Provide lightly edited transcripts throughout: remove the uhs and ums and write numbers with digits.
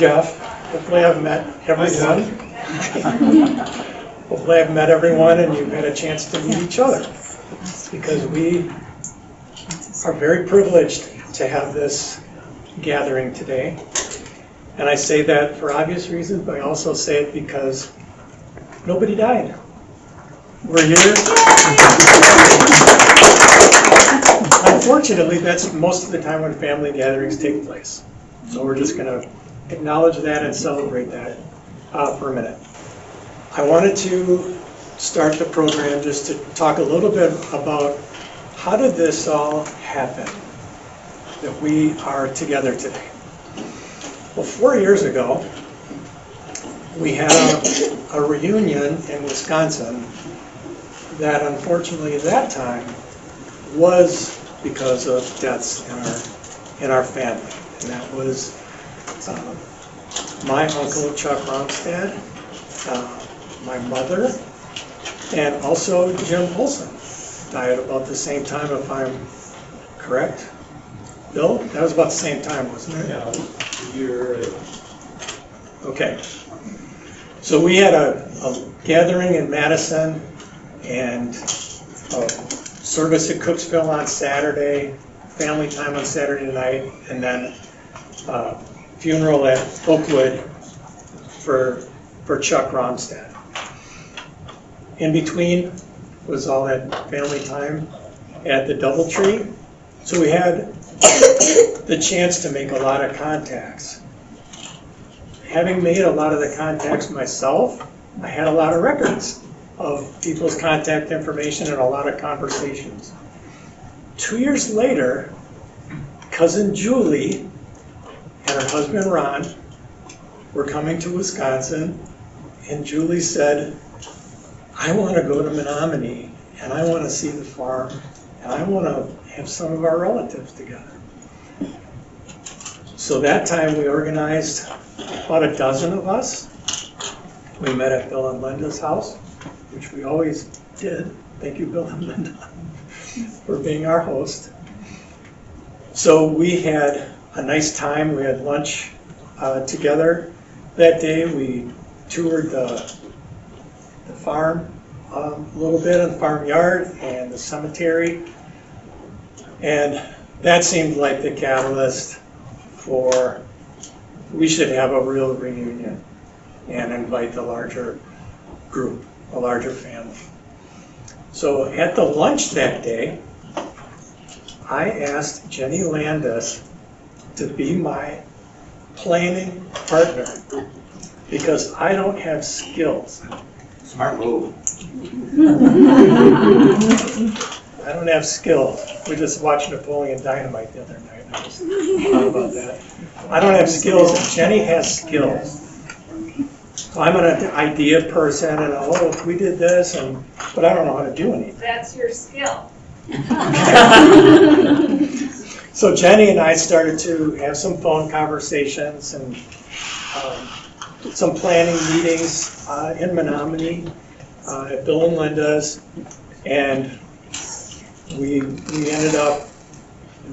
Jeff. Hopefully I've met everyone. Hopefully I've met everyone and you've had a chance to meet each other, because we are very privileged to have this gathering today. And I say that for obvious reasons, but I also say it because nobody died. We're here. Unfortunately, that's most of the time when family gatherings take place. So we're just going to acknowledge that and celebrate that for a minute. I wanted to start the program just to talk a little bit about how did this all happen, that we are together today. Well, 4 years ago, we had a reunion in Wisconsin that unfortunately at that time was because of deaths in our family. And that was my uncle Chuck Ronstadt, my mother, and also Jim Olson died about the same time, if I'm correct. Bill? That was about the same time, wasn't it? Yeah, you're right. Okay. So we had a gathering in Madison and a service at Cooksville on Saturday, family time on Saturday night, and then funeral at Oakwood for Chuck Ronstadt. In between was all that family time at the Doubletree. So we had the chance to make a lot of contacts. Having made a lot of the contacts myself, I had a lot of records of people's contact information and a lot of conversations. 2 years later, cousin Julie and her husband Ron were coming to Wisconsin, and Julie said, I want to go to Menomonie, and I want to see the farm, and I want to have some of our relatives together. So that time we organized about a dozen of us. We met at Bill and Linda's house, which we always did. Thank you, Bill and Linda, for being our host. So we had a nice time. We had lunch together that day. We toured the farm a little bit, and the farmyard and the cemetery. And that seemed like the catalyst for we should have a real reunion and invite the larger group, a larger family. So at the lunch that day, I asked Jenny Landis to be my planning partner because I don't have skills. Smart move. I don't have skills. We just watched Napoleon Dynamite the other night. I just thought about that. I don't have skills, and Jenny has skills. So I'm an idea person, and if we did this, but I don't know how to do anything. That's your skill. So Jenny and I started to have some phone conversations and some planning meetings in Menomonie at Bill and Linda's, and we ended up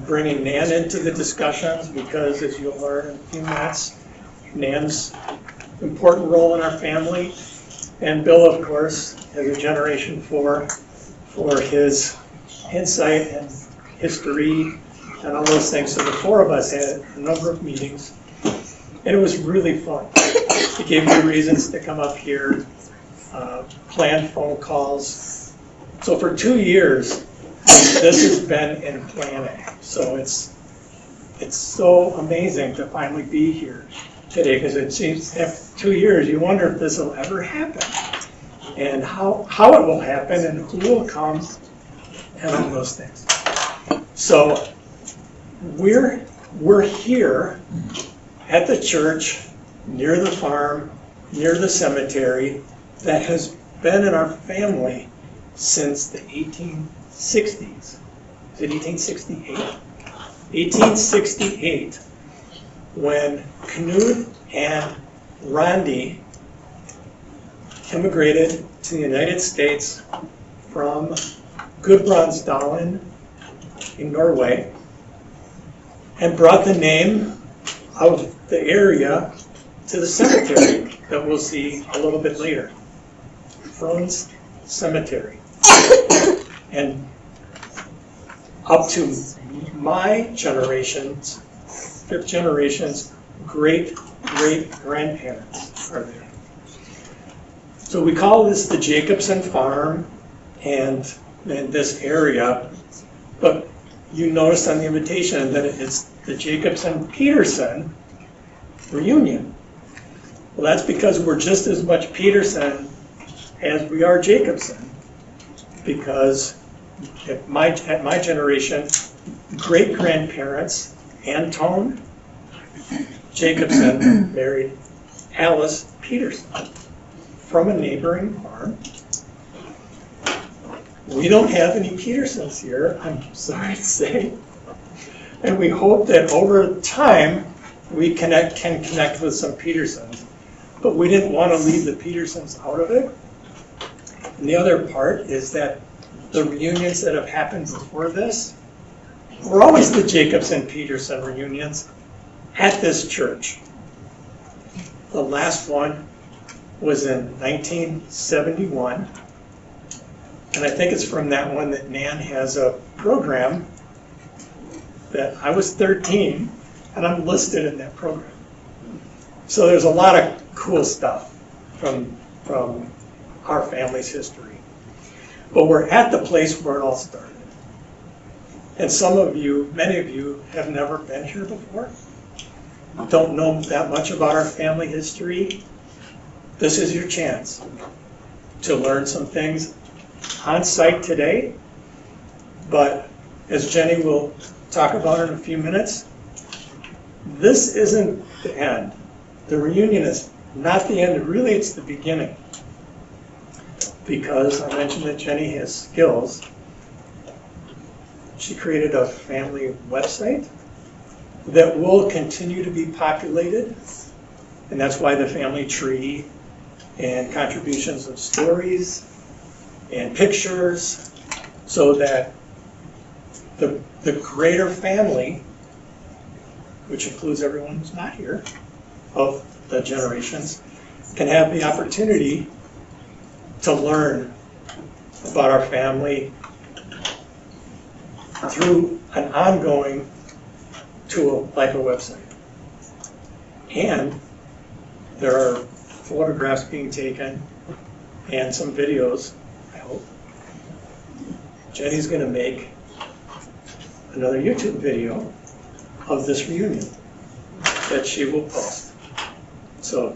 bringing Nan into the discussions because, as you'll learn in a few minutes, Nan's important role in our family, and Bill, of course, as a Generation 4 for his insight and history and all those things. So the four of us had a number of meetings, and it was really fun. It gave me reasons to come up here, plan phone calls. So for 2 years, this has been in planning. So it's so amazing to finally be here today, because it seems after 2 years, you wonder if this will ever happen, and how it will happen, and who will come, and all those things. So we're here at the church, near the farm, near the cemetery, that has been in our family since the 1860s. Is it 1868? 1868, when Knut and Randi immigrated to the United States from Gudbrandsdalen in Norway, and brought the name of the area to the cemetery that we'll see a little bit later. Friends Cemetery. And up to my generation's, fifth generation's great-great-grandparents are there. So we call this the Jacobson farm and in this area, but you noticed on the invitation that it's the Jacobson-Peterson reunion. Well, that's because we're just as much Peterson as we are Jacobson, because at my generation, great-grandparents, Antone Jacobson married Alice Peterson from a neighboring farm. We don't have any Petersons here, I'm sorry to say. And we hope that over time we can connect with some Petersons. But we didn't want to leave the Petersons out of it. And the other part is that the reunions that have happened before this were always the Jacobson-Peterson reunions at this church. The last one was in 1971. And I think it's from that one that Nan has a program that I was 13 and I'm listed in that program. So there's a lot of cool stuff from our family's history. But we're at the place where it all started. And some of you, many of you, have never been here before, don't know that much about our family history. This is your chance to learn some things on site today. But as Jenny will talk about in a few minutes, this isn't the end. The reunion is not the end, really it's the beginning. Because I mentioned that Jenny has skills. She created a family website that will continue to be populated. And that's why the family tree and contributions of stories and pictures, so that the greater family, which includes everyone who's not here, of the generations, can have the opportunity to learn about our family through an ongoing tool like a website. And there are photographs being taken and some videos, I hope. Jenny's going to make another YouTube video of this reunion that she will post. So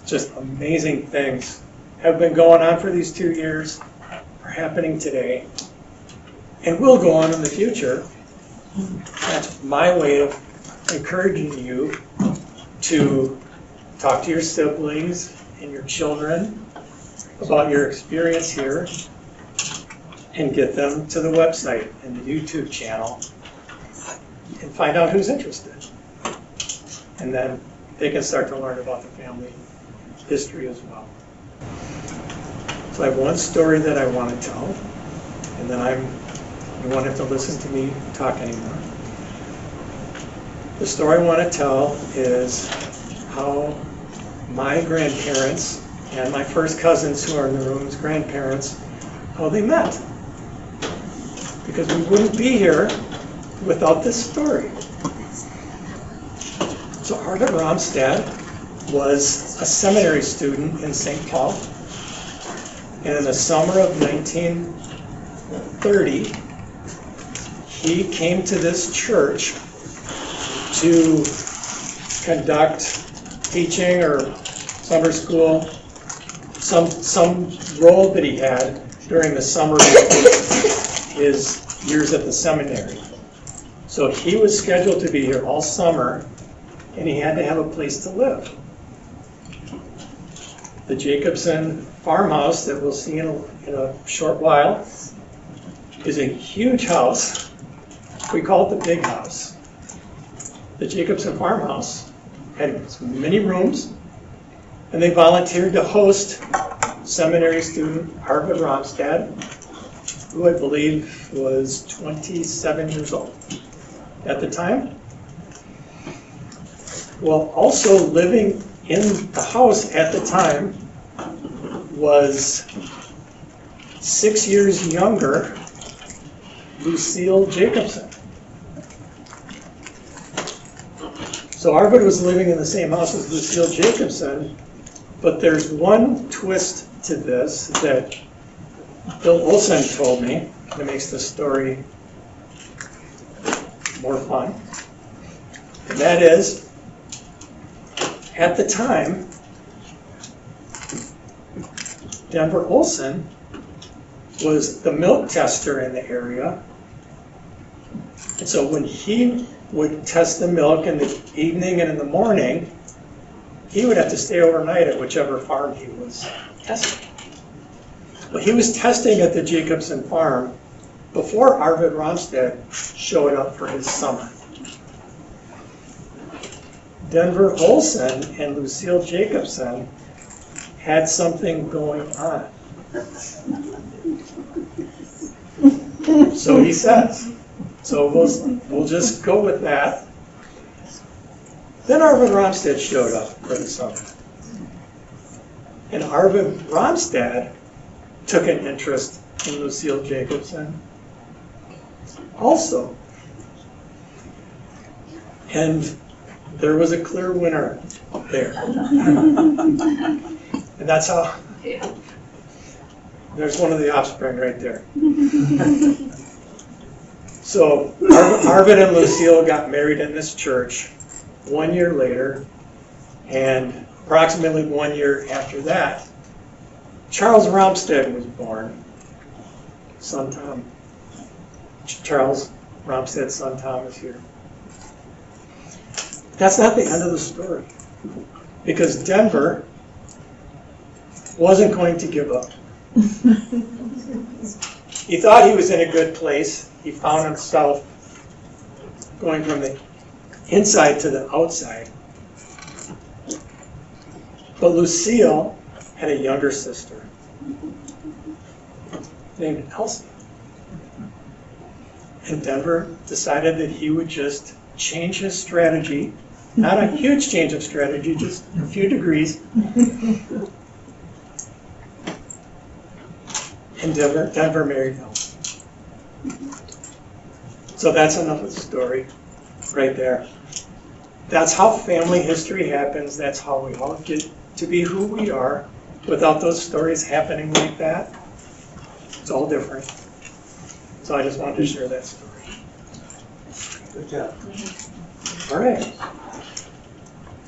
just amazing things have been going on for these 2 years, are happening today, and will go on in the future. That's my way of encouraging you to talk to your siblings and your children about your experience here and get them to the website and the YouTube channel and find out who's interested. And then they can start to learn about the family history as well. So I have one story that I want to tell, and then you won't have to listen to me talk anymore. The story I want to tell is how my grandparents and my first cousins who are in the room's grandparents, how they met. Because we wouldn't be here without this story. So Arvid Romstad was a seminary student in St. Paul. And in the summer of 1930, he came to this church to conduct teaching or summer school, some role that he had during the summer of his years at the seminary. So he was scheduled to be here all summer, and he had to have a place to live. The Jacobson farmhouse that we'll see in a short while is a huge house. We call it the big house. The Jacobson farmhouse had many rooms, and they volunteered to host seminary student Arvid Romstad, who I believe was 27 years old at the time. Well, also living in the house at the time was 6 years younger Lucille Jacobson. So Arvid was living in the same house as Lucille Jacobson, but there's one twist to this that Bill Olson told me that makes the story more fun. And that is, at the time, Denver Olson was the milk tester in the area. And so when he would test the milk in the evening and in the morning, he would have to stay overnight at whichever farm he was testing. Well, he was testing at the Jacobson farm before Arvid Romstead showed up for his summer. Denver Olson and Lucille Jacobson had something going on. So he says. So we'll just go with that. Then Arvid Romstead showed up for the summer. And Arvid Romstead took an interest in Lucille Jacobson also. And there was a clear winner there. And that's how, there's one of the offspring right there. So Arvid and Lucille got married in this church 1 year later, and approximately 1 year after that, Charles Romstead was born. Son Tom. Charles Romstead's son Tom is here. That's not the end of the story, because Denver wasn't going to give up. He thought he was in a good place. He found himself going from the inside to the outside. But Lucille had a younger sister named Elsie. And Denver decided that he would just change his strategy. Not a huge change of strategy, just a few degrees. And Denver married Elsie. So that's enough of the story right there. That's how family history happens. That's how we all get to be who we are. Without those stories happening like that, it's all different. So I just wanted to share that story. Good job. All right.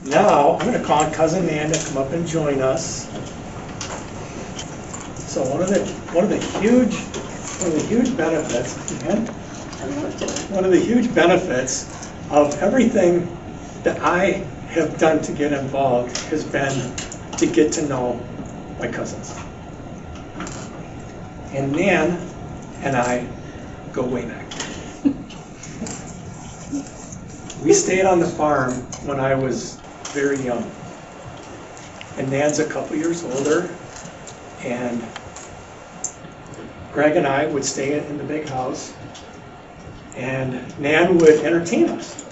Now I'm going to call on Cousin Nan to come up and join us. So one of the huge benefits, man, one of the huge benefits of everything that I have done to get involved has been to get to know my cousins. And Nan and I go way back. We stayed on the farm when I was very young. And Nan's a couple years older, and Greg and I would stay in the big house, and Nan would entertain us.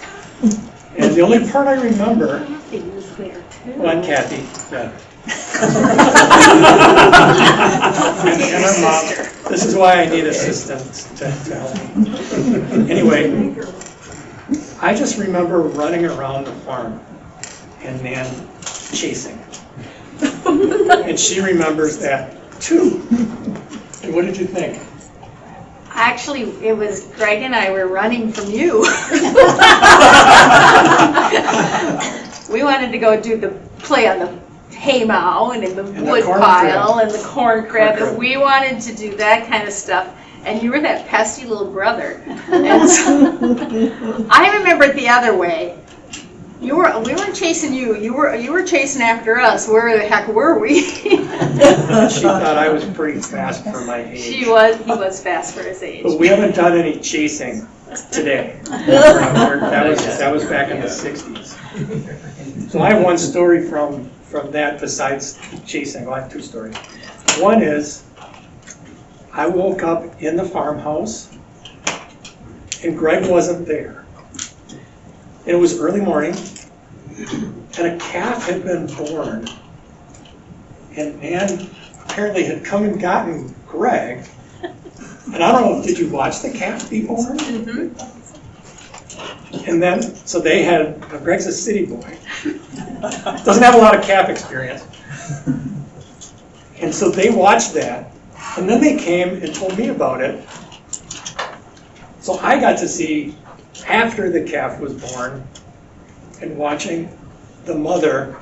And the only part I remember, one Kathy, yeah. and our mom. This is why I need assistants to help me. Anyway, I just remember running around the farm and Nan chasing. And she remembers that too. And what did you think? Actually, it was Greg and I were running from you. We wanted to go do the play on the hay mow and in the wood pile and the corn crib. And we wanted to do that kind of stuff. And you were that pesky little brother. And so, I remember it the other way. We weren't chasing you. You were chasing after us. Where the heck were we? She thought I was pretty fast for my age. He was fast for his age. But we haven't done any chasing today. That was back in the 60s. So I have one story from that besides chasing. Well, I have two stories. One is I woke up in the farmhouse and Greg wasn't there. It was early morning, and a calf had been born, and Nan apparently had come and gotten Greg. And I don't know, did you watch the calf be born? Mhm. And then, so they had, Greg's a city boy, doesn't have a lot of calf experience. And so they watched that, and then they came and told me about it. So I got to see after the calf was born and watching the mother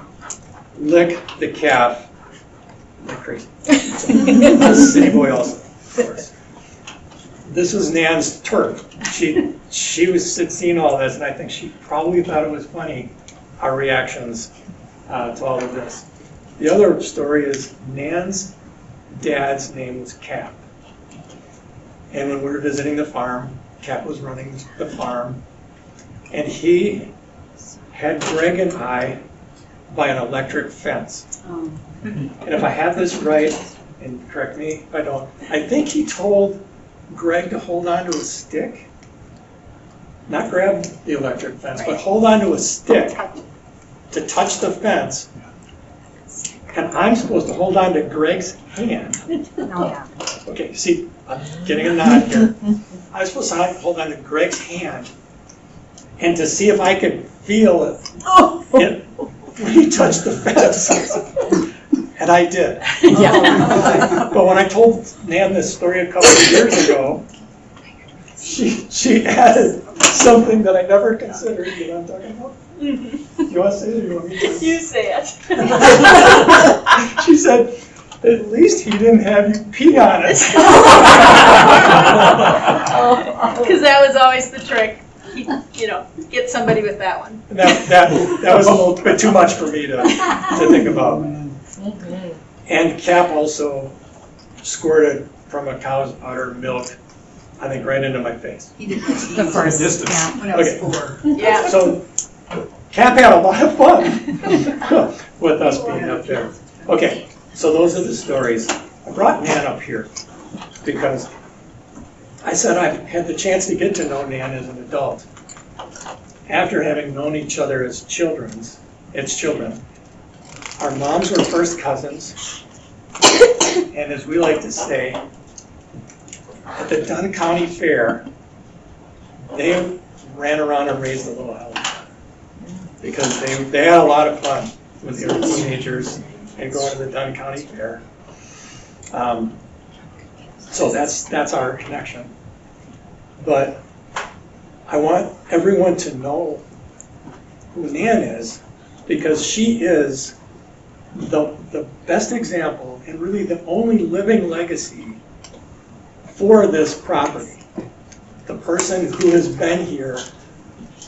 lick the calf like crazy. So, I was a city boy also, of course. This was Nan's turf. She was seeing all this, and I think she probably thought it was funny, our reactions to all of this. The other story is Nan's dad's name was Cap. And when we were visiting the farm, Cap was running the farm, and he had Greg and I by an electric fence. And if I have this right, and correct me if I don't, I think he told Greg to hold on to a stick, not grab the electric fence, but hold on to a stick to touch the fence. And I'm supposed to hold on to Greg's hand. Okay, see, I'm getting a nod here. I was supposed to hold on to Greg's hand and to see if I could feel it when he touched the fence. And I did. But when I told Nan this story a couple of years ago, she added something that I never considered. You know what I'm talking about? Do you want to say it or you want me to? You say it. She said, at least he didn't have you pee on it. Because that was always the trick. Get somebody with that one. That was a little bit too much for me to think about. And Cap also squirted from a cow's udder milk, I think, right into my face. He did the first Distance. when I was Okay. 4. Yeah. So Cap had a lot of fun with us being up there. Okay, so those are the stories. I brought Nan up here because I said I had the chance to get to know Nan as an adult. After having known each other as children, our moms were first cousins, and as we like to say, at the Dunn County Fair, they ran around and raised a little hell because they had a lot of fun when they were teenagers and going to the Dunn County Fair. So that's our connection. But I want everyone to know who Nan is, because she is the best example and really the only living legacy for this property. The person who has been here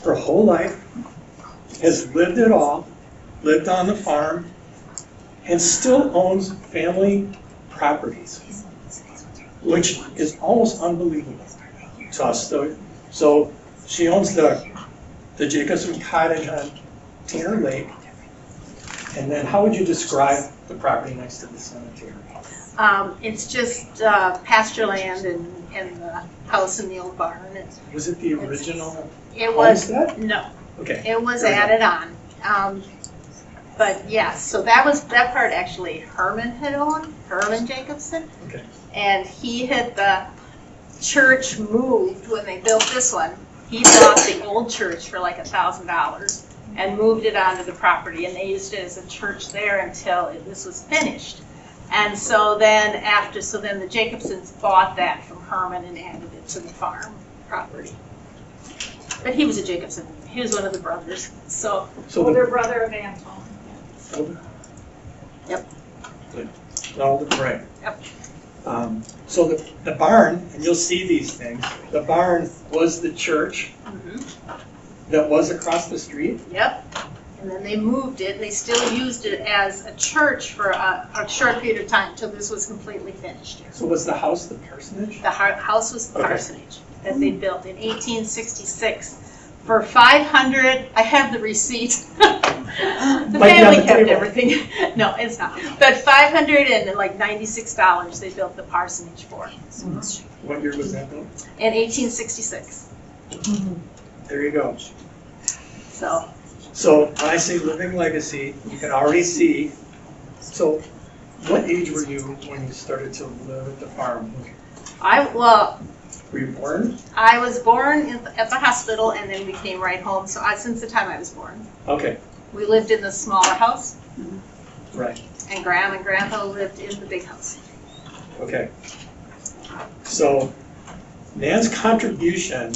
her whole life, has lived it all, lived on the farm, and still owns family properties, which is almost unbelievable to us. So she owns the Jacobson cottage on Tanner Lake. And then how would you describe the property next to the cemetery? It's just pasture land and the house and the old barn. Was it the original It was, homestead? no, Okay. it was Very added on. But yes, so that part actually Herman had owned, Herman Jacobson. Okay. And he had the church moved when they built this one. He bought the old church for like $1,000 and moved it onto the property, and they used it as a church there until this was finished. And so then the Jacobsons bought that from Herman and added it to the farm property. But he was a Jacobson. He was one of the brothers. So older brother of Anton. Yep. Good. All the right. Yep. So the barn, and you'll see these things, the barn was the church that was across the street. Yep. And then they moved it, and they still used it as a church for a short period of time until this was completely finished. So was the house the parsonage? The house was the Okay. parsonage that they built in 1866 for $500. I have the receipt. The Might be on family the kept table. everything. No, it's not. But $596 they built the parsonage for What year was that built? in 1866. There you go. So So when I say living legacy, you can already see, so what age were you when you started to live at the farm? Were you born? I was born at the hospital, and then we came right home, so since the time I was born. Okay, We lived in the smaller house, right, and Grandma and Grandpa lived in the big house. okay. So Nan's contribution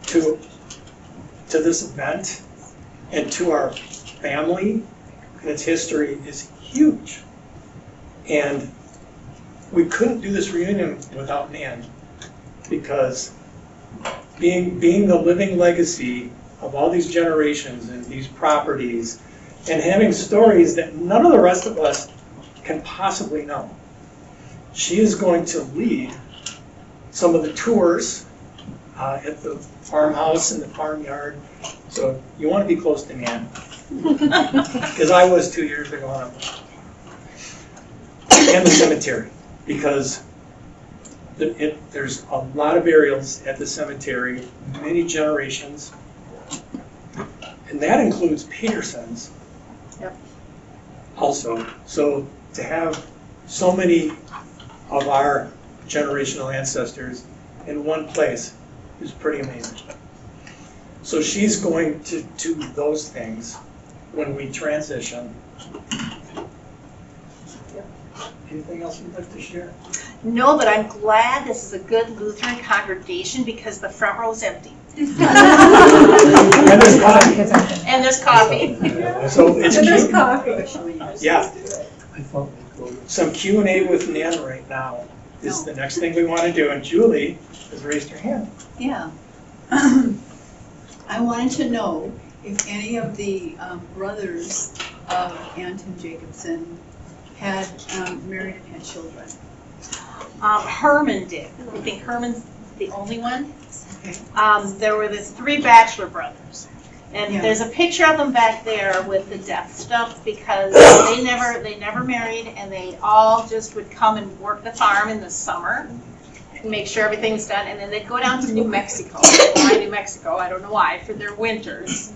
to this event and to our family and its history is huge. And we couldn't do this reunion without Nan, because being the living legacy of all these generations and these properties and having stories that none of the rest of us can possibly know. She is going to lead some of the tours at the farmhouse and the farmyard. So you want to be close to Nan, because I was 2 years ago. And the cemetery, because there's a lot of burials at the cemetery, many generations, and that includes Petersons. Yep. Also, so to have so many of our generational ancestors in one place is pretty amazing. So she's going to do those things when we transition. Anything else you'd like to share? No, but I'm glad this is a good Lutheran congregation because the front row's empty. And there's coffee. And there's coffee. So it's There's cute. coffee. Yeah. Some Q&A with Nan right now is the next thing we want to do. And Julie has raised her hand. Yeah. I wanted to know if any of the brothers of Anton Jacobson had married and had children. Herman did. I think Herman's the only one. Okay. There were the 3 bachelor brothers. And Yeah. there's a picture of them back there with the death stuff because they never married, and they all just would come and work the farm in the summer and make sure everything's done, and then they'd go down to New Mexico. Why New Mexico? I don't know why, for their winters.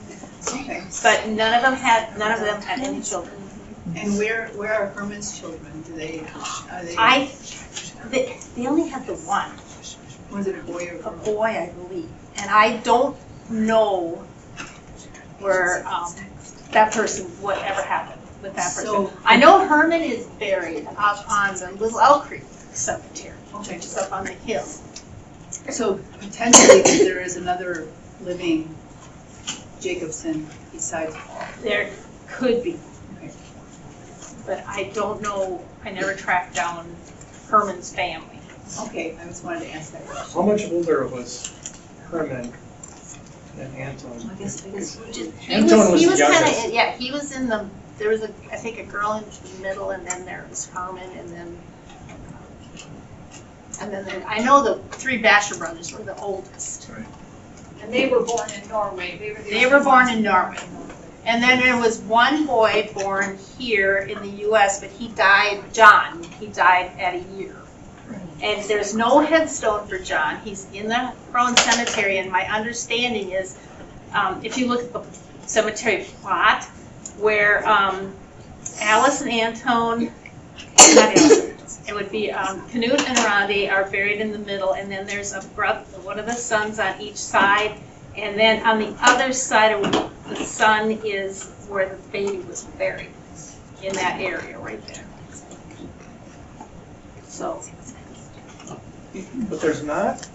Okay. But none of them had any children. And where are Herman's children? Are they? They only had the one. Was it a boy or a A girl? boy, I believe. And I don't know where whatever happened with that person. So- I know Herman is buried up on the Little Elk Creek Cemetery, Okay. which is up on the hill. So potentially there is another living Jacobson besides Paul. There could be, Okay. but I don't know. I never tracked down Herman's family. Okay, I just wanted to ask that question. How much older was Herman than Anton? I guess He Anton was he the was youngest. kind of, yeah, he was in the, there was I think a girl in the middle, and then there was Herman, and then I know the 3 bachelor brothers were the oldest. Right. And they were born in Norway. They were born in Norway. And then there was one boy born here in the U.S., but he died, John, he died at a year. And there's no headstone for John. He's in the Rowan Cemetery, and my understanding is, if you look at the cemetery plot, where Alice and Anton, not Alice, it would be Canute and Rondi are buried in the middle, and then there's a brother, one of the sons on each side, and then on the other side of the son is where the baby was buried, in that area right there. So. But there's not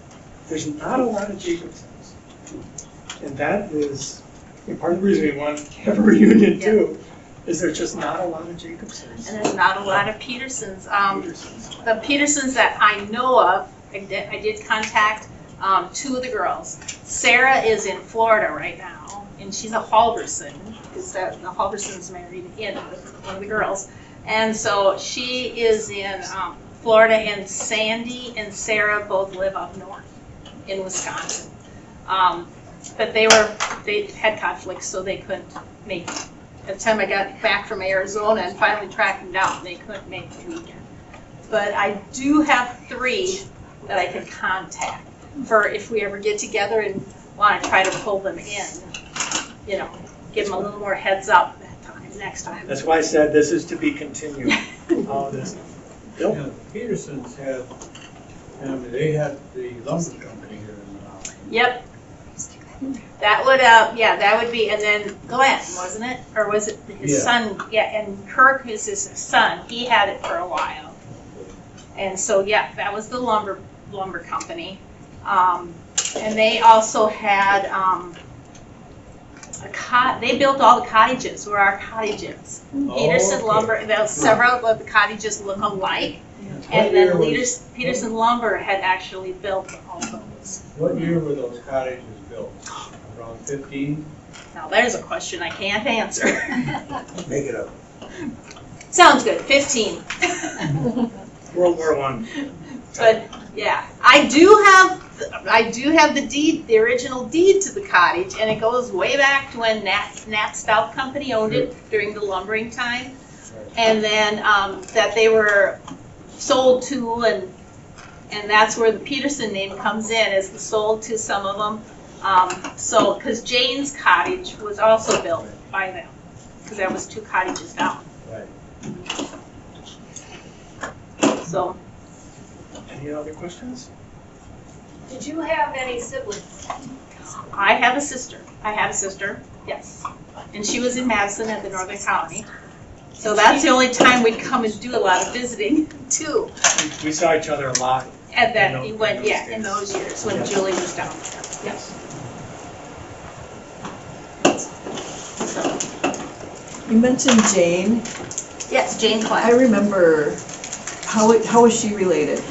a lot of Jacobsons. And that is part of the reason we want to have a reunion too, is there's just not a lot of Jacobsons. And there's not a lot of Petersons. Petersons. The Petersons that I know of, I did contact 2 of the girls. Sarah is in Florida right now, and she's a Halverson, because the Halversons married in one of the girls. And so she is in Florida, and Sandy and Sarah both live up north in Wisconsin. But they had conflicts, so they couldn't make it. At the time I got back from Arizona and finally tracked them down, they couldn't make the weekend. But I do have 3 that I can contact for if we ever get together and want to try to pull them in, give them a little more heads up that time, next time. That's why I said this is to be continued, all of this. Bill? Yeah, Peterson's had, they had the lumber company here in Menomonie. Yep. That would, that would be, and then Glenn, wasn't it? Or was it his Yeah. son? Yeah, and Kirk is his son. He had it for a while. And so, yeah, that was the lumber company. And they also had, they built all the cottages, were our cottages. Peterson okay. Lumber, several of the cottages look alike. And then Peterson Lumber had actually built all those. What year were those cottages built? Around 15? Now, there's a question I can't answer. Make it up. Sounds good, 15. World War I. But, yeah, I do have the deed, the original deed to the cottage, and it goes way back to when Nat Stout Company owned it during the lumbering time. And then, that they were sold to, and that's where the Peterson name comes in, is the sold to some of them. So, because Jane's cottage was also built by them, because that was 2 cottages down. Right. So, Any other questions? Did you have any siblings? I have a sister. Yes. And she was in Madison at the Northern Colony. So that's the only time we'd come and do a lot of visiting, too. We saw each other a lot. At that, In those in those years, when Julie was down there. Yes. So, You mentioned Jane. yes, Jane I Clapp. remember, how was she related?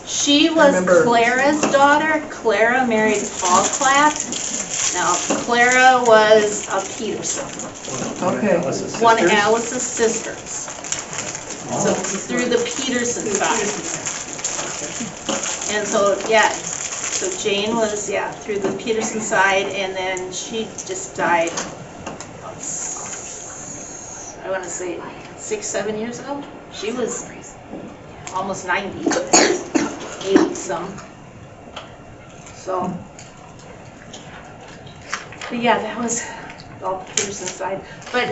She was remember- Clara's daughter. Clara married Paul Clapp. Now, Clara was a Peterson, Okay. one of Alice's sisters. So through the Peterson side. And so, yeah, so Jane was, through the Peterson side, and then she just died, I want to say 6, 7 years ago. She was almost 90, 80 some. So, but yeah, that was all the Peterson side. But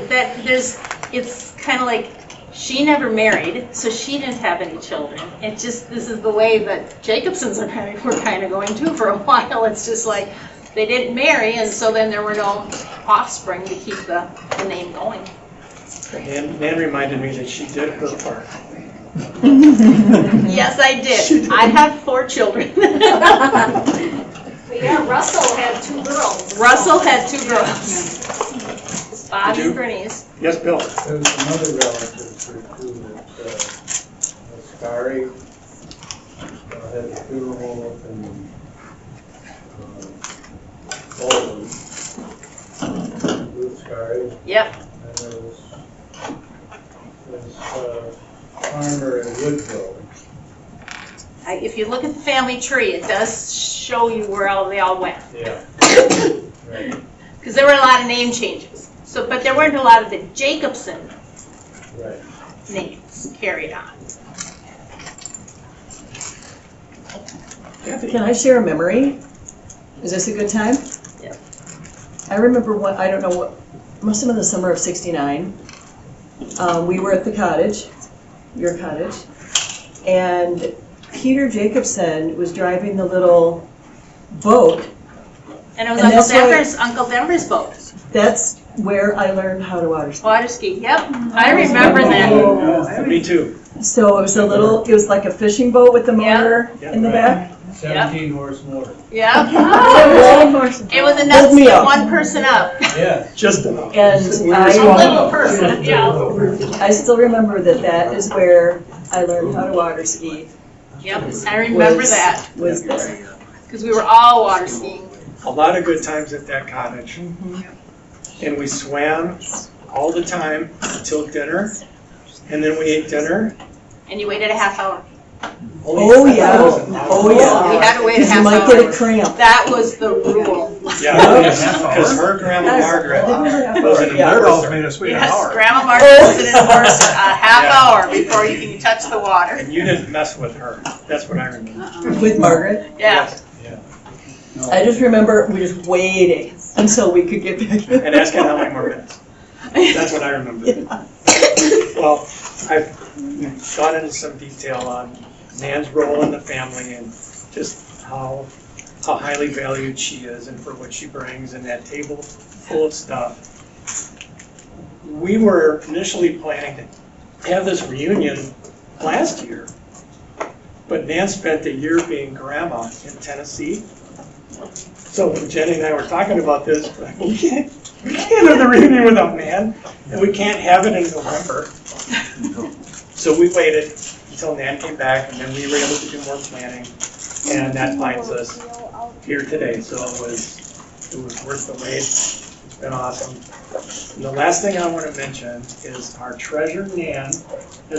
it's kind of like, she never married, so she didn't have any children. It just, this is the way that Jacobsons were kind of going too for a while. It's just like, they didn't marry, and so then there were no offspring to keep the name going. Nan reminded me that she did her part. Yes, I did. I had 4 children. But yeah, Russell had 2 girls. Russell had 2 girls. Bobby and Bernice. Yes, Bill? There was another relative too that, Scary, had a funeral up in, Bolton. Ruth Scary, Yep. and there was this, farmer in Woodville. If you look at the family tree, it does show you where they all went. Yeah. Right, Because there were a lot of name changes. So, but there weren't a lot of the Jacobson right. names carried on. Can I share a memory? Is this a good time? Yeah. I remember I don't know what, must have been the summer of '69. We were at the cottage, your cottage, and Peter Jacobson was driving the little boat. And it was And that's Uncle Denver's boat. That's where I learned how to water ski. Water ski, yep. I remember that. Oh, me too. So it was it was like a fishing boat with the motor in the back. 17 horse motor. Yep. It It was enough to Hold me get up. one person up. Yeah. Just about. And A little person, yeah. I still remember that is where I learned how to water ski. Yep, I remember Was- that. Was there. Because we were all water skiing. A lot of good times at that cottage. And we swam all the time until dinner. And then we ate dinner. And you waited a half hour. Oh, yeah. Oh, yeah. We had to wait a You half might get a hour. cramp. That was the rule. Yeah, because her grandma Margaret was an Yeah. immerser. Yes, Grandma Martin was in the horse a half hour before you can touch the water. And you didn't mess with her. That's what I remember. With Margaret. Yeah. I just remember we just waiting until we could get back. And asking how many more minutes. That's what I remember. Yeah. Well, I've gone into some detail on Nan's role in the family and just how highly valued she is and for what she brings, and that table full of stuff. We were initially planning to have this reunion last year, but Nan spent a year being grandma in Tennessee. So when Jenny and I were talking about this, we can't have the reunion without Nan, and we can't have it in November. So we waited until Nan came back, and then we were able to do more planning, and that finds us here today. So it was worth the wait. It's been awesome. And the last thing I want to mention is our treasure Nan has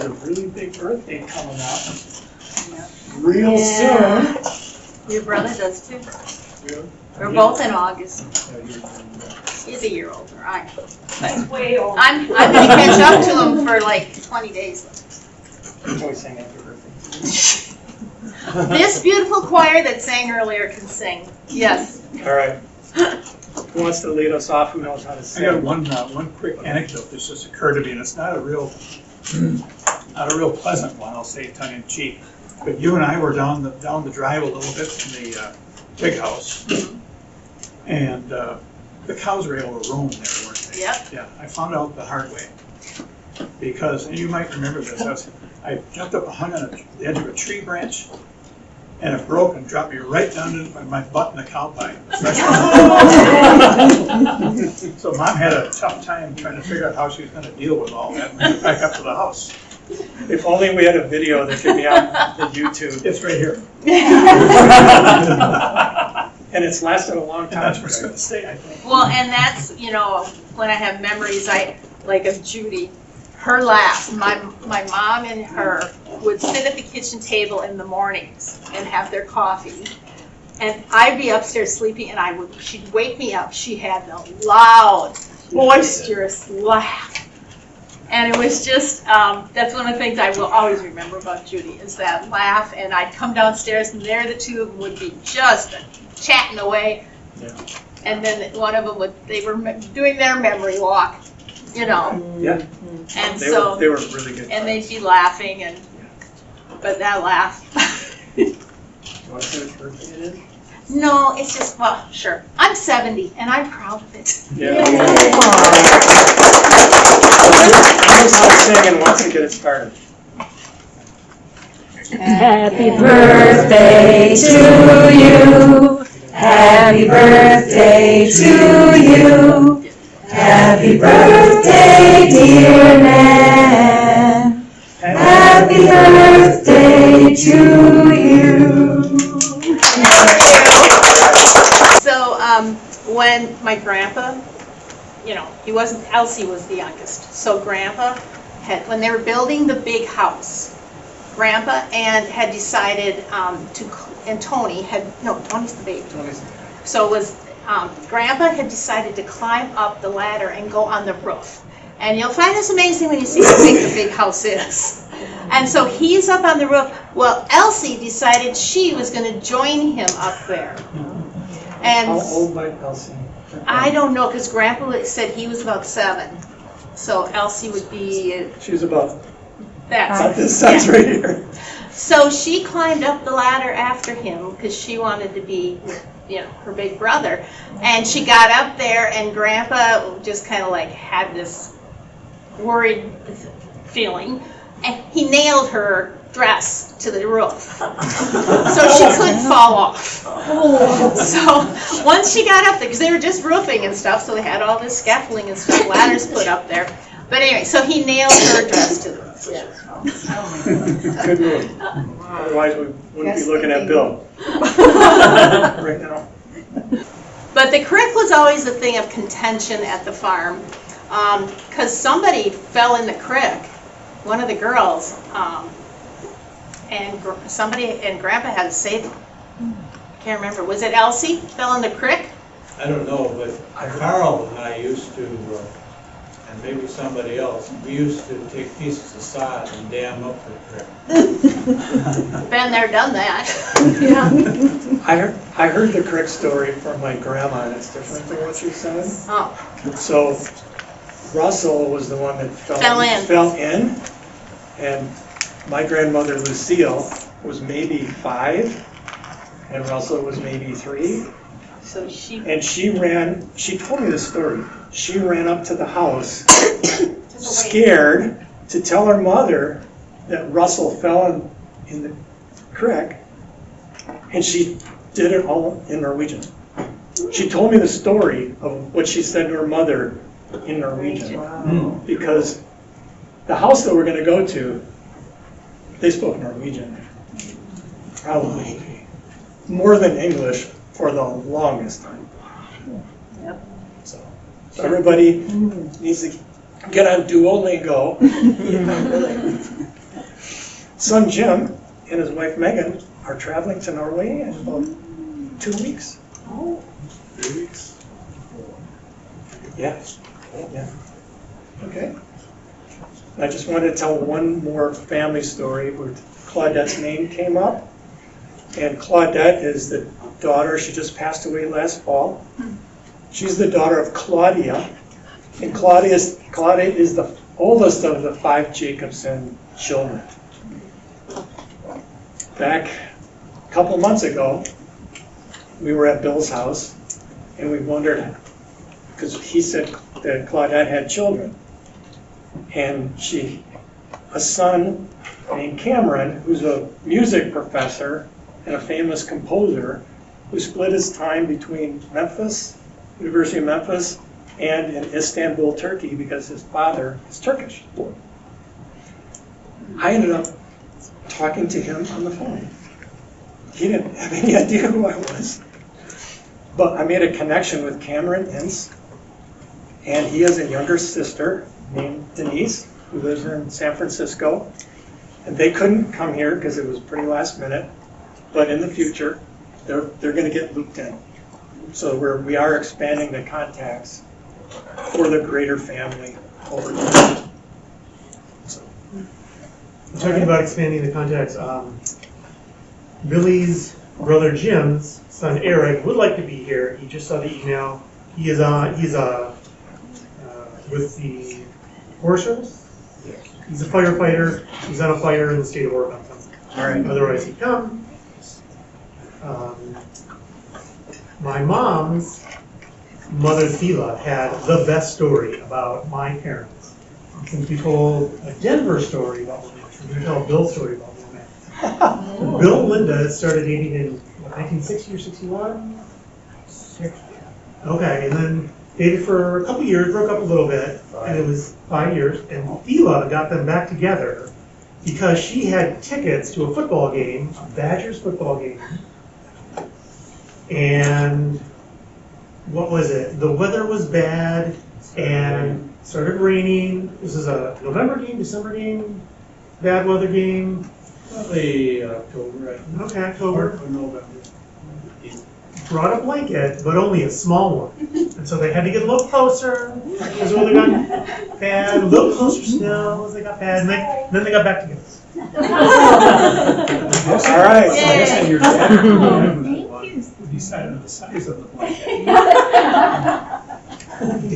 a really big birthday coming up real soon. Your brother does too. Really? We're both in August. He's a year older. That's way old. I'm gonna catch up to him for like 20 days. Always saying happy birthday. This beautiful choir that sang earlier can sing. Yes. All right. Who wants to lead us off? Who knows how to I sing? got one quick anecdote that just occurred to me, and it's not a real pleasant one, I'll say tongue in cheek. But you and I were down the drive a little bit from the big house, and the cows were able to roam there, weren't they? Yep. Yeah, I found out the hard way. Because, and you might remember this, I jumped up and hung on the edge of a tree branch, and it broke and dropped me right down to my butt in the cow pipe. So Mom had a tough time trying to figure out how she was going to deal with all that and bring it back up to the house. If only we had a video that could be on the YouTube. It's right here. And it's lasted a long And time. that's where it's going to stay, I think. Well, and that's, when I have memories, like of Judy, her laugh. My mom and her would sit at the kitchen table in the mornings and have their coffee. And I'd be upstairs sleeping, and she'd wake me up. She had the loud, boisterous laugh. And it was just, that's one of the things I will always remember about Judy, is that laugh. And I'd come downstairs, and there the two of them would be just chatting away. Yeah. And then one of them they were doing their memory walk, Yeah. And They so, were really good. and they'd be laughing, but that laugh. You want to say which birthday it is? No, it's just, well, sure. I'm 70, and I'm proud of it. Yeah. Who knows how to sing and wants to get it started? Happy birthday to you. Happy birthday to you. Happy birthday, dear Nan. Happy birthday to you. So, when my grandpa, Elsie was the youngest. So Grandpa when they were building the big house, Grandpa had decided Tony's the baby. So it was, Grandpa had decided to climb up the ladder and go on the roof. And you'll find this amazing when you see how big the big house is. And so he's up on the roof. Well, Elsie decided she was going to join him up there. And How old might Elsie? I don't know, because Grandpa said he was about 7. So Elsie would be She was about that. this size right here. So she climbed up the ladder after him because she wanted to be, her big brother. And she got up there, and Grandpa just kind of like had this worried feeling, and he nailed her dress to the roof so she couldn't fall off. So once she got up there, because they were just roofing and stuff, so they had all this scaffolding and stuff, ladders put up there. But anyway, so he nailed her dress to the roof. Good move. Otherwise, we wouldn't be looking at Bill right now. But the creek was always a thing of contention at the farm, because somebody fell in the creek, one of the girls, and Grandpa had to save them. Can't remember. Was it Elsie fell in the creek? I don't know, but Carl and I used to and maybe somebody else, we used to take pieces of sod and dam up the creek. Been there, done that. I heard the crick story from my grandma, and it's different than what you said. Oh, So Russell was the one that Fell in. fell in, and my grandmother Lucille was maybe 5, and Russell was maybe 3. so she, And she told me this story. She ran up to the house, scared, to tell her mother that Russell fell in the creek, and she did it all in Norwegian. She told me the story of what she said to her mother in Norwegian. Because the house that we're going to go to, they spoke Norwegian. Probably more than English for the longest time. Yep. So everybody needs to get on Duolingo. Son Jim and his wife Megan are traveling to Norway in about 2 weeks. 3 weeks. Yeah. Okay. I just wanted to tell one more family story where Claudette's name came up. And Claudette is the daughter, she just passed away last fall. She's the daughter of Claudia. And Claudia is the oldest of the 5 Jacobson children. Back a couple months ago, we were at Bill's house, and we wondered, because he said that Claudette had children. And a son named Cameron, who's a music professor and a famous composer, who split his time between Memphis, University of Memphis, and in Istanbul, Turkey, because his father is Turkish. I ended up talking to him on the phone. He didn't have any idea who I was. But I made a connection with Cameron Ince, and he has a younger sister named Denise, who lives in San Francisco. And they couldn't come here because it was pretty last minute, but in the future, they're going to get looped in. So we are expanding the contacts for the greater family over time. Talking about expanding the contacts, Billy's brother Jim's son Eric would like to be here. He just saw the email. He's with the Forest Service. He's a firefighter. He's on a fire in the state of Oregon. All right. Otherwise, he'd come. My mom's mother, Thela, had the best story about my parents. Since we told a Denver story about romance, we're going to tell a Bill story about romance. Bill and Linda started dating in 1960 or 61? Okay, and then dated for a couple years, broke up a little bit, and it was 5 years, and Thela got them back together because she had tickets to a football game, a Badgers football game, and what was it? The weather was bad, and started raining. This is a November game, December game, bad weather game. Probably October. Okay, October. Or November. Brought a blanket, but only a small one. And so they had to get a little closer as the weather got bad, a little closer still as they got bad, and then they got back together. All right. So I guess that your dad decided on the size of the blanket.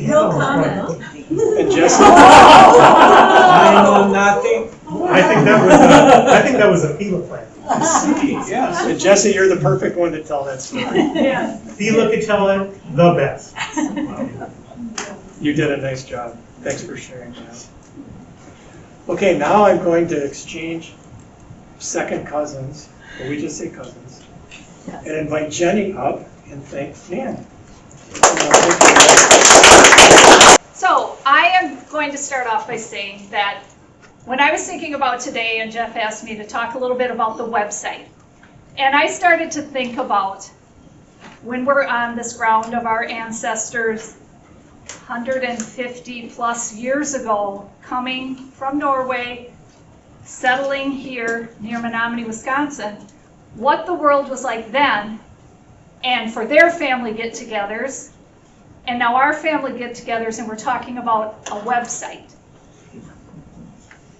No comment. And Jesse? I know nothing. I think that was a Thela plan. Yes. And Jesse, you're the perfect one to tell that story. Thela could tell it the best. You did a nice job. Thanks for sharing that. Okay, now I'm going to exchange second cousins, or we just say cousins, and invite Jenny up and thank Nan. So I am going to start off by saying that when I was thinking about today, and Jeff asked me to talk a little bit about the website, and I started to think about when we're on this ground of our ancestors 150 plus years ago, coming from Norway, settling here near Menomonie, Wisconsin, what the world was like then, and for their family get-togethers, And now our family get-togethers, and we're talking about a website.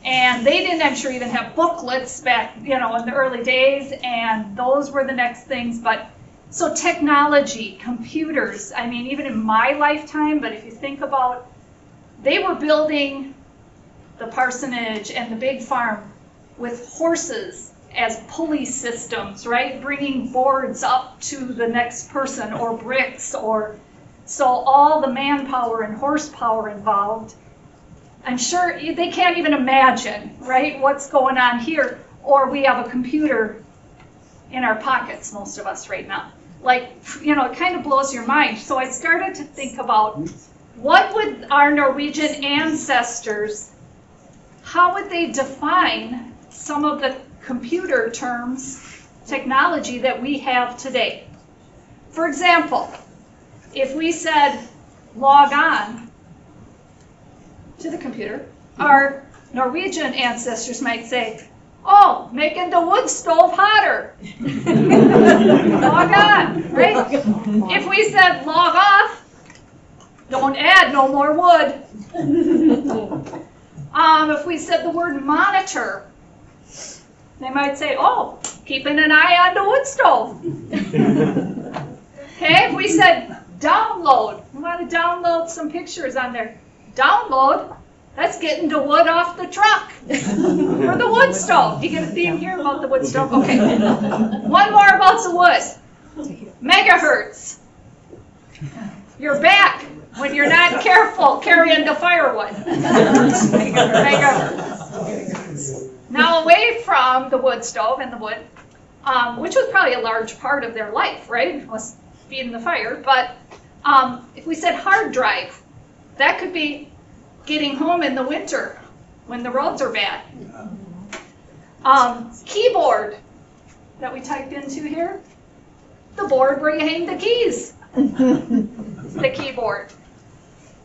And they didn't, I'm sure, even have booklets back, in the early days, and those were the next things. But so technology, computers, I mean, even in my lifetime, but if you think about, they were building the parsonage and the big farm with horses as pulley systems, right? Bringing boards up to the next person, or bricks, or so all the manpower and horsepower involved. I'm sure they can't even imagine, right, what's going on here. Or we have a computer in our pockets, most of us right now. Like, it kind of blows your mind. So I started to think about, what would our Norwegian ancestors, how would they define some of the computer terms, technology that we have today? For example, if we said log on to the computer, our Norwegian ancestors might say, oh, making the wood stove hotter. Log on, right? If we said log off, don't add no more wood. If we said the word monitor, they might say, oh, keeping an eye on the wood stove. Okay, if we said download, we want to download some pictures on there. Download, that's getting the wood off the truck for the wood stove. You get a theme here about the wood stove? Okay. One more about the wood. Megahertz. You're back when you're not careful carrying the firewood. Megahertz. Now away from the wood stove and the wood, which was probably a large part of their life, right? Was feeding the fire. But if we said hard drive, that could be getting home in the winter when the roads are bad. Keyboard that we typed into here, the board where you hang the keys. The keyboard.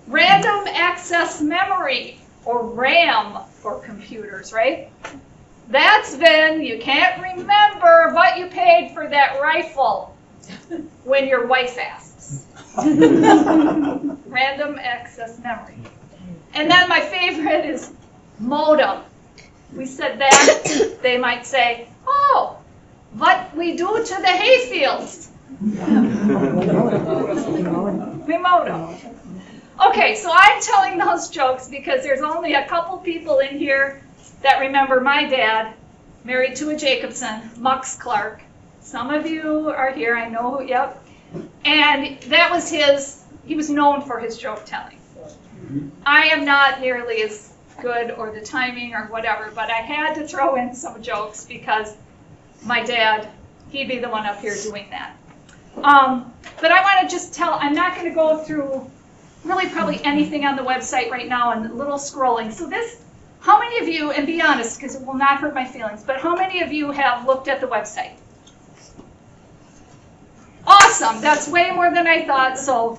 Random access memory, or RAM for computers, right? That's when you can't remember what you paid for that rifle when your wife asks. Random access memory. And then my favorite is modem. We said that, they might say, oh, what we do to the hayfields. We modem. Okay, so I'm telling those jokes because there's only a couple people in here that remember my dad, married to a Jacobson, Mux Clark. Some of you are here, I know who, yep. And that was he was known for his joke telling. I am not nearly as good, or the timing or whatever, but I had to throw in some jokes because my dad, he'd be the one up here doing that. But I want to just I'm not going to go through really probably anything on the website right now and a little scrolling. So how many of you, and be honest because it will not hurt my feelings, but how many of you have looked at the website? Awesome, that's way more than I thought, so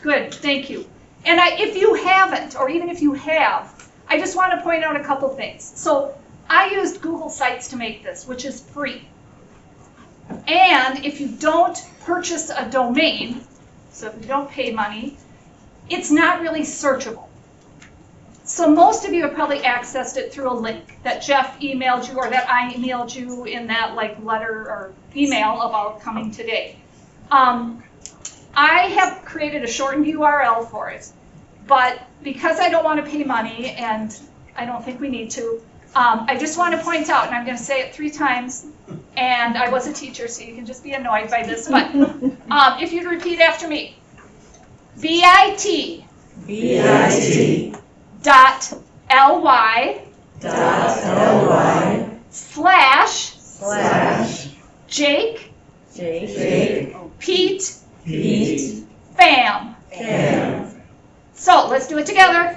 good, thank you. And if you haven't, or even if you have, I just want to point out a couple things. So I used Google Sites to make this, which is free. And if you don't purchase a domain, so if you don't pay money, it's not really searchable. So most of you have probably accessed it through a link that Jeff emailed you, or that I emailed you in that letter or email about coming today. I have created a shortened URL for it, but because I don't want to pay money, and I don't think we need to, I just want to point out, and I'm going to say it 3 times, and I was a teacher, so you can just be annoyed by this, but if you'd repeat after me. bit.ly/Jake Pete Fam. So let's do it together.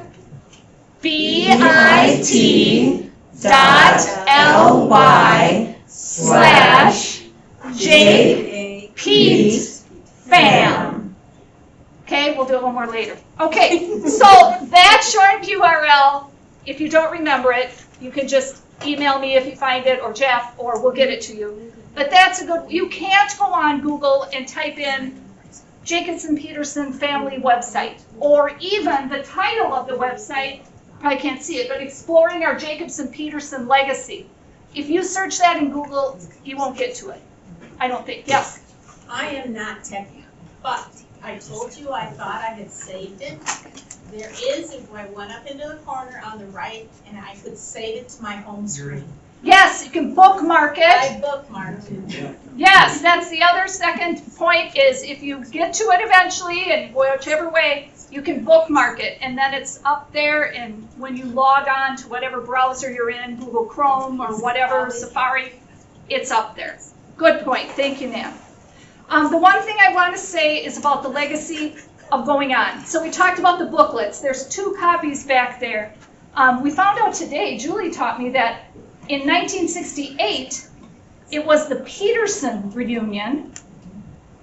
bit.ly/Jake Pete Fam. Okay, we'll do it one more later. Okay, so that short URL, if you don't remember it, you can just email me if you find it, or Jeff, or we'll get it to you. But that's you can't go on Google and type in Jacobson Peterson family website, or even the title of the website, probably can't see it, but Exploring Our Jacobson Peterson Legacy. If you search that in Google, you won't get to it, I don't think. Yes? I am not techy, but I told you I thought I had saved it. There is, if I went up into the corner on the right, and I could save it to my home screen. Yes, you can bookmark it. I bookmarked it. Yes, that's the other second point is if you get to it eventually, and whichever way, you can bookmark it. And then it's up there, and when you log on to whatever browser you're in, Google Chrome or whatever, Safari, it's up there. Good point. Thank you, Nan. The one thing I want to say is about the legacy of going on. So we talked about the booklets. There's 2 copies back there. We found out today, Julie taught me that in 1968, it was the Peterson reunion,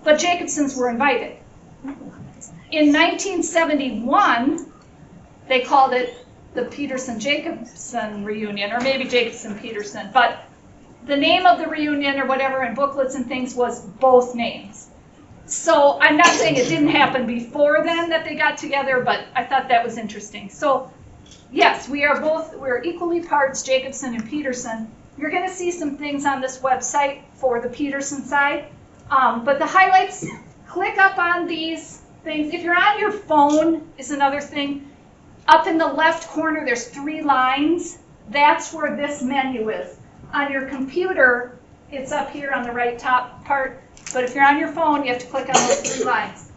but Jacobsons were invited. In 1971, they called it the Peterson-Jacobson reunion, or maybe Jacobson-Peterson, but the name of the reunion or whatever in booklets and things was both names. So I'm not saying it didn't happen before then that they got together, but I thought that was interesting. So yes, we're equally parts Jacobson and Peterson. You're going to see some things on this website for the Peterson side, but the highlights, click up on these things. If you're on your phone is another thing. Up in the left corner, there's 3 lines. That's where this menu is. On your computer, it's up here on the right top part, but if you're on your phone, you have to click on those 3 lines.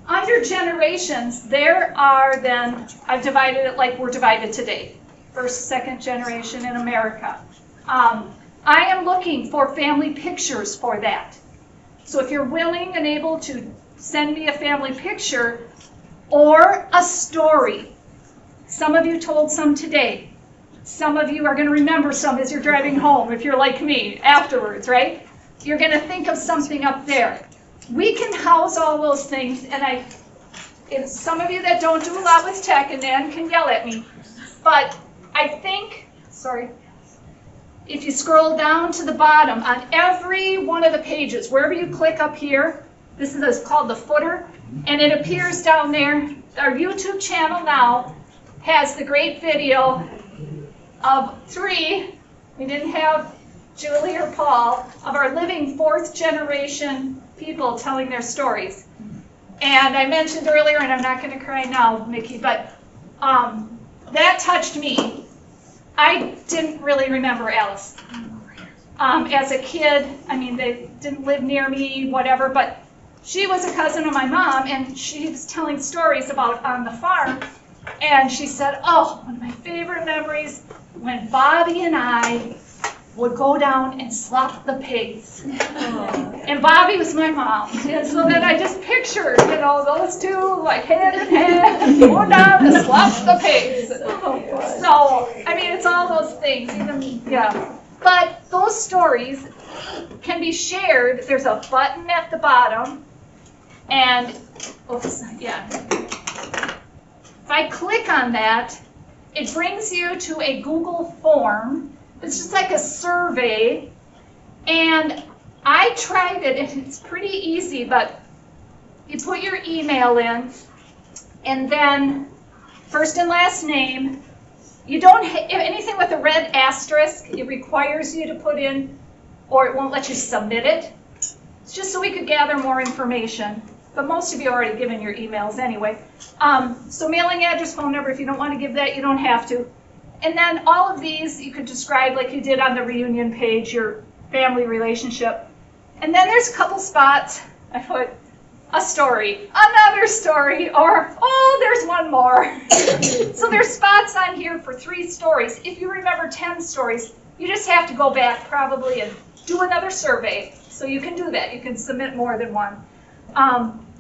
Under generations, there are then, I've divided it like we're divided today. First, second generation in America. I am looking for family pictures for that. So if you're willing and able to send me a family picture or a story. Some of you told some today. Some of you are going to remember some as you're driving home, if you're like me, afterwards, right? You're going to think of something up there. We can house all those things, and it's some of you that don't do a lot with tech, and Nan can yell at me, but I think, if you scroll down to the bottom, on every one of the pages, wherever you click up here, this is called the footer, and it appears down there. Our YouTube channel now has the great video of 3, we didn't have Julie or Paul, of our living 4th generation people telling their stories. And I mentioned earlier, and I'm not going to cry now, Mickey, but that touched me. I didn't really remember Alice. As a kid, I mean, they didn't live near me, whatever, but she was a cousin of my mom, and she was telling stories about on the farm. And she said, oh, one of my favorite memories, when Bobby and I would go down and slop the pigs. And Bobby was my mom. And so then I just pictured, those two, like hand in hand, going down and slop the pigs. So, I mean, it's all those things. But those stories can be shared. There's a button at the bottom. And, if I click on that, it brings you to a Google form. It's just like a survey, and I tried it, and it's pretty easy, but you put your email in, and then first and last name. You don't have anything with a red asterisk. It requires you to put in, or it won't let you submit it. It's just so we could gather more information, but most of you already given your emails anyway. So mailing address, phone number, if you don't want to give that, you don't have to. And then all of these you could describe like you did on the reunion page, your family relationship. And then there's a couple spots. I put a story, another story, or, oh, there's one more. So there's spots on here for 3 stories. If you remember 10 stories, you just have to go back probably and do another survey. So you can do that. You can submit more than one.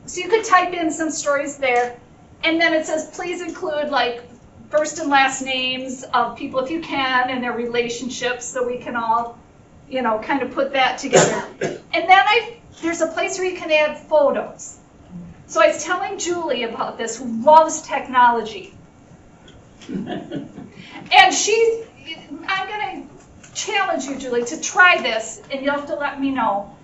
So you could type in some stories there. And then it says, please include like first and last names of people if you can and their relationships so we can all, kind of put that together. And then there's a place where you can add photos. So I was telling Julie about this, who loves technology. And I'm going to challenge you, Julie, to try this, and you'll have to let me know.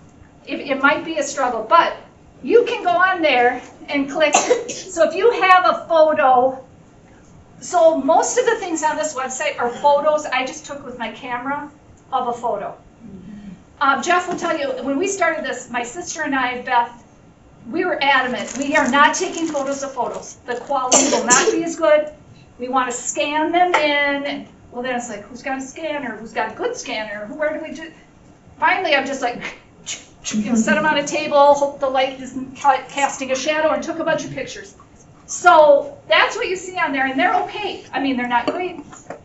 It might be a struggle, but you can go on there and click. So if you have a photo, so most of the things on this website are photos I just took with my camera of a photo. Jeff will tell you, when we started this, my sister and I, Beth, we were adamant. We are not taking photos of photos. The quality will not be as good. We want to scan them in. Well, then it's like, who's got a scanner? Who's got a good scanner? Where do we do? Finally, I'm just like, set them on a table, hope the light isn't casting a shadow, and took a bunch of pictures. So that's what you see on there, and they're opaque. I mean, they're not great,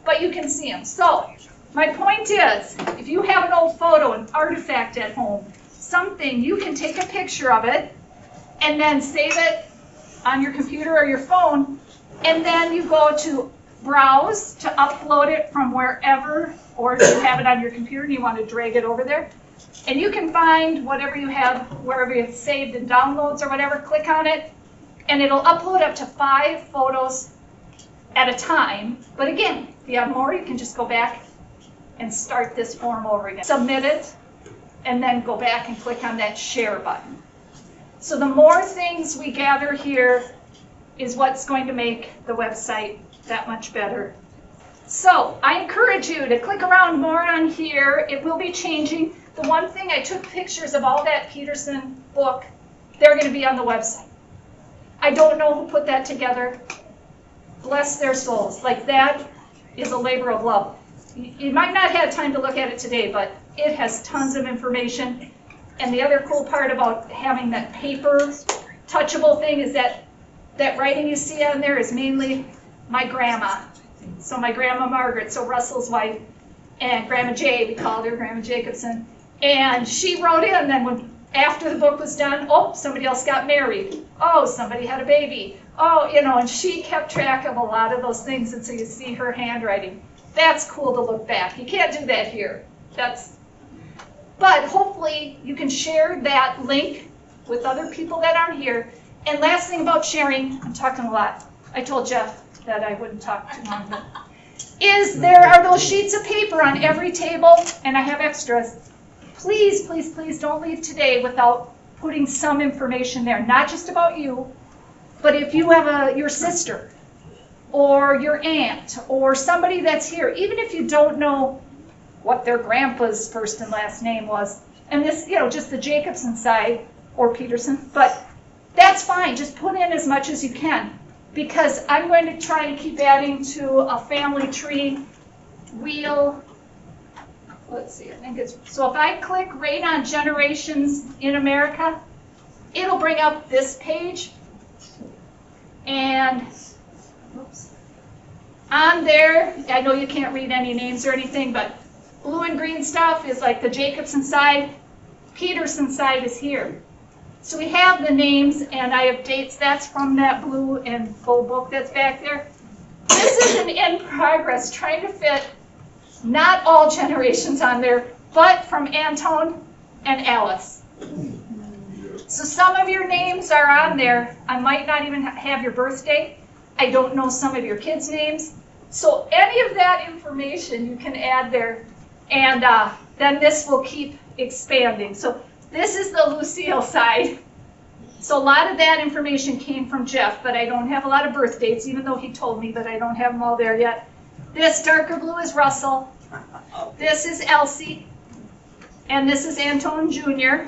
but you can see them. So my point is, if you have an old photo, an artifact at home, something, you can take a picture of it and then save it on your computer or your phone, and then you go to browse to upload it from wherever, or if you have it on your computer and you want to drag it over there, and you can find whatever you have, wherever it's saved in downloads or whatever, click on it, and it'll upload up to 5 photos at a time. But again, if you have more, you can just go back and start this form over again. Submit it, and then go back and click on that share button. So the more things we gather here is what's going to make the website that much better. So I encourage you to click around more on here. It will be changing. The one thing, I took pictures of all that Peterson book. They're going to be on the website. I don't know who put that together. Bless their souls. Like, that is a labor of love. You might not have time to look at it today, but it has tons of information. And the other cool part about having that paper touchable thing is that that writing you see on there is mainly my grandma. So my grandma Margaret, so Russell's wife, and Grandma Jay, we called her Grandma Jacobson. And she wrote in, then when after the book was done, oh, somebody else got married. Oh, somebody had a baby. Oh, and she kept track of a lot of those things, and so you see her handwriting. That's cool to look back. You can't do that here. But hopefully you can share that link with other people that aren't here. And last thing about sharing, I'm talking a lot. I told Jeff that I wouldn't talk too long, but is there are those sheets of paper on every table, and I have extras. Please, please, please don't leave today without putting some information there, not just about you, but if you have your sister or your aunt or somebody that's here, even if you don't know what their grandpa's first and last name was, and this, just the Jacobson side or Peterson, but that's fine. Just put in as much as you can, because I'm going to try and keep adding to a family tree wheel. Let's see, I think it's, so if I click right on Generations in America, it'll bring up this page, and oops, on there, I know you can't read any names or anything, but blue and green stuff is like the Jacobson side. Peterson side is here. So we have the names, and I have dates. That's from that blue and gold book that's back there. This is an in progress, trying to fit not all generations on there, but from Anton and Alice. So some of your names are on there. I might not even have your birthday. I don't know some of your kids' names. So any of that information you can add there, and then this will keep expanding. So this is the Lucille side. So a lot of that information came from Jeff, but I don't have a lot of birth dates, even though he told me, but I don't have them all there yet. This darker blue is Russell. This is Elsie. And this is Anton Jr.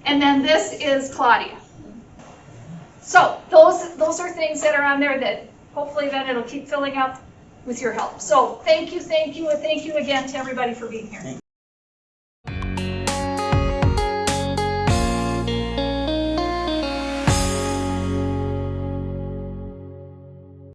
And then this is Claudia. So those are things that are on there that hopefully then it'll keep filling up with your help. So thank you, and thank you again to everybody for being here.